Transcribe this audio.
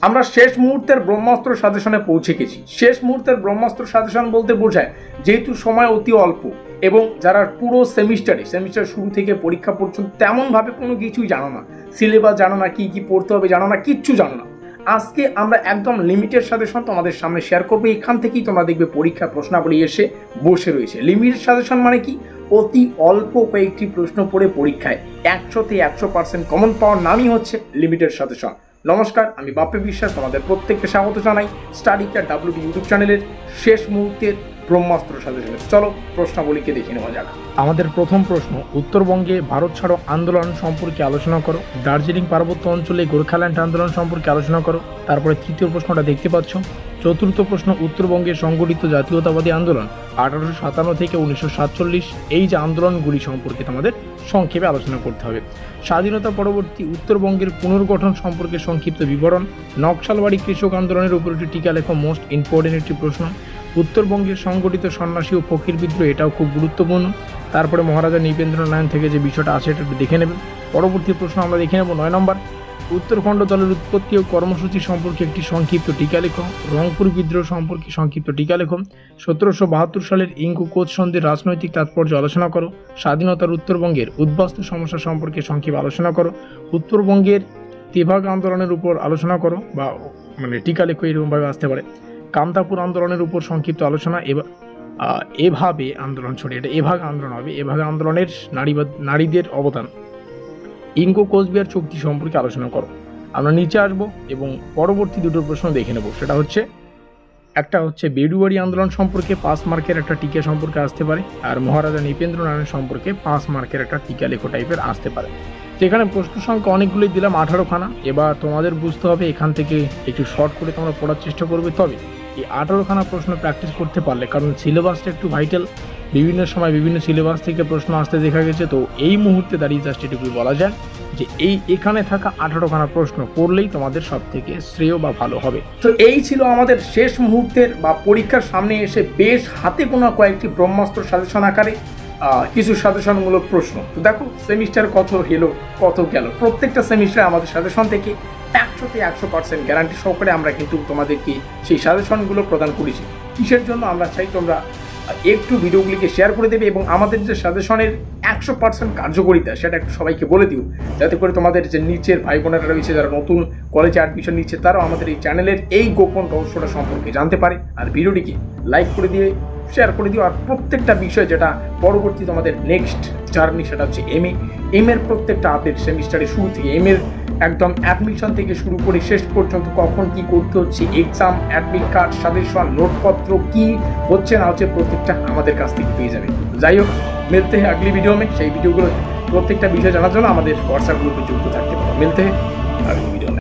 আমরা শেষ মুহূর্তের ব্রহ্মাস্ত্র সাজেশনে পৌঁছে গেছি। শেষ মুহূর্তের ব্রহ্মাস্ত্র সাজেশন বলতে বোঝায় যেহেতু সময় অতি অল্প এবং যারা পুরো সেমিস্টার শুরু থেকে পরীক্ষা পর্যন্ত তেমনভাবে কোনো কিছুই জানো না, সিলেবাস জানো না, কি কি পড়তে হবে জানো না, কিচ্ছু জানো না, আজকে আমরা একদম লিমিটেড সাজেশন তোমাদের সামনে শেয়ার করবো। এখান থেকেই তোমরা দেখবে পরীক্ষা প্রশ্নাবলী এসে বসে রয়েছে। লিমিটেড সাজেশন মানে কি? অতি অল্প কয়েকটি প্রশ্ন পড়ে পরীক্ষায় 100তে 100% কমন পাওয়ার নামই হচ্ছে লিমিটেড সাজেশন। নমস্কার, আমি বাপ্পি বিশ্বাস, তোমাদের প্রত্যেককে স্বাগত জানাই স্টাডি কেয়ার WB ইউটিউব চ্যানেলের শেষ মুহূর্তের ব্রহ্মাস্ত্র সাজেশনে। চলো প্রশ্নাবলীকে দেখে নেওয়া যাক। আমাদের প্রথম প্রশ্ন, উত্তরবঙ্গে ভারত ছাড়ো আন্দোলন সম্পর্কে আলোচনা করো। দার্জিলিং পার্বত্য অঞ্চলে গোর্খাল্যান্ড আন্দোলন সম্পর্কে আলোচনা করো। তারপরে তৃতীয় প্রশ্নটা দেখতে পাচ্ছ। চতুর্থ প্রশ্ন, উত্তরবঙ্গে সংগঠিত জাতীয়তাবাদী আন্দোলন 1857 থেকে 1947, এই যে আন্দোলনগুলি সম্পর্কে তোমাদের সংক্ষেপে আলোচনা করতে হবে। স্বাধীনতা পরবর্তী উত্তরবঙ্গের পুনর্গঠন সম্পর্কে সংক্ষিপ্ত বিবরণ। নকশালবাড়ি কৃষক আন্দোলনের উপর একটি টিকা লেখো, মোস্ট ইম্পর্টেন্ট একটি প্রশ্ন। উত্তরবঙ্গের সংগঠিত সন্ন্যাসী ও ফকির বিদ্রোহ, এটাও খুব গুরুত্বপূর্ণ। তারপরে মহারাজা নৃপেন্দ্রনারায়ণ থেকে যে বিষয়টা আছে এটা একটু দেখে নেবেন। পরবর্তী প্রশ্ন আমরা দেখে নেব 9 নম্বর, উত্তরখণ্ড দলের উৎপত্তি ও কর্মসূচি সম্পর্কে একটি সংক্ষিপ্ত টিকা লেখো। রংপুর বিদ্রোহ সম্পর্কে সংক্ষিপ্ত টিকা লেখো। 1772 সালের ইঙ্গু কোচ সন্ধির রাজনৈতিক তাৎপর্য আলোচনা করো। স্বাধীনতার উত্তরবঙ্গের উদ্বাস্তু সমস্যা সম্পর্কে সংক্ষেপে আলোচনা করো। উত্তরবঙ্গের তেভাগ আন্দোলনের উপর আলোচনা করো, বা মানে টিকা লেখো, এরকমভাবে আসতে পারে। কামতাপুর আন্দোলনের উপর সংক্ষিপ্ত আলোচনা। এভাবে আন্দোলন এটা এভাগ আন্দোলন হবে। এভাগ আন্দোলনের নারীদের অবদান। ইঙ্গো কোচবিহার চুক্তি সম্পর্কে আলোচনা করো। আমরা নিচে আসব এবং পরবর্তী দুটো প্রশ্ন দেখে নেব। সেটা হচ্ছে, একটা হচ্ছে বেডুয়ারি আন্দোলন সম্পর্কে 5 মার্কের একটা টিকা সম্পর্কে আসতে পারে, আর মহারাজা নৃপেন্দ্রনারায়ণ সম্পর্কে 5 মার্কের একটা টিকা লেখো টাইপের আসতে পারে। তো এখানে প্রশ্ন সংখ্যা অনেকগুলোই দিলাম, 18খানা। এবার তোমাদের বুঝতে হবে, এখান থেকে একটু শর্ট করে তোমরা পড়ার চেষ্টা করবে। তবে এই 18খানা প্রশ্ন প্র্যাকটিস করতে পারলে, কারণ সিলেবাসটা একটু ভাইটাল, বিভিন্ন সময় বিভিন্ন সিলেবাস থেকে প্রশ্ন আসতে দেখা গেছে। তো এই মুহূর্তে দাঁড়িয়ে জাস্ট এটুকুই বলা যায় যে এখানে থাকা 18খানা প্রশ্ন পড়লেই তোমাদের সব থেকে শ্রেয় বা ভালো হবে। তো এই ছিল আমাদের শেষ মুহূর্তের বা পরীক্ষার সামনে এসে বেশ হাতে গোনা কয়েকটি ব্রহ্মাস্ত্র সাজেশন আকারে কিছু সাজেশনমূলক প্রশ্ন। তো দেখো সেমিস্টার কত এলো কত গেল, প্রত্যেকটা সেমিস্টারে আমাদের সাজেশন থেকে 100তে 100% গ্যারান্টি সহকারে আমরা কিন্তু তোমাদেরকে সেই সাজেশনগুলো প্রদান করেছি। কিসের জন্য? আমরা চাই তোমরা একটু ভিডিওগুলিকে শেয়ার করে দেবে এবং আমাদের যে সাজেশনের 100% কার্যকরিতা সেটা একটু সবাইকে বলে দিও, যাতে করে তোমাদের যে নিচের ভাই বোনেরা রয়েছে যারা নতুন কলেজে অ্যাডমিশন নিচ্ছে, তারাও আমাদের এই চ্যানেলের এই গোপন রহস্যটা সম্পর্কে জানতে পারে। আর ভিডিওটিকে লাইক করে দিয়ে শেয়ার করে দিও। আর প্রত্যেকটা বিষয় যেটা পরবর্তী তোমাদের নেক্সট জার্নি, সেটা হচ্ছে এম এর প্রত্যেকটা আপডেট, সেমিস্টারের শুরু থেকে এম এর একদম অ্যাডমিশন থেকে শুরু করে শেষ পর্যন্ত কখন কি করতে হচ্ছে, এক্সাম, অ্যাডমিট কার্ড, সাজেশন, নোটপত্র কি হচ্ছে না হচ্ছে, প্রত্যেকটা আমাদের কাছ থেকে পেয়ে যাবে। যাই হোক, মিলতে হয় আগলি ভিডিও में। সেই ভিডিওগুলো প্রত্যেকটা বিষয় জানার জন্য আমাদের হোয়াটসঅ্যাপ গ্রুপে যুক্ত থাকতে পারো। মিলতে হয় আগলি ভিডিও में।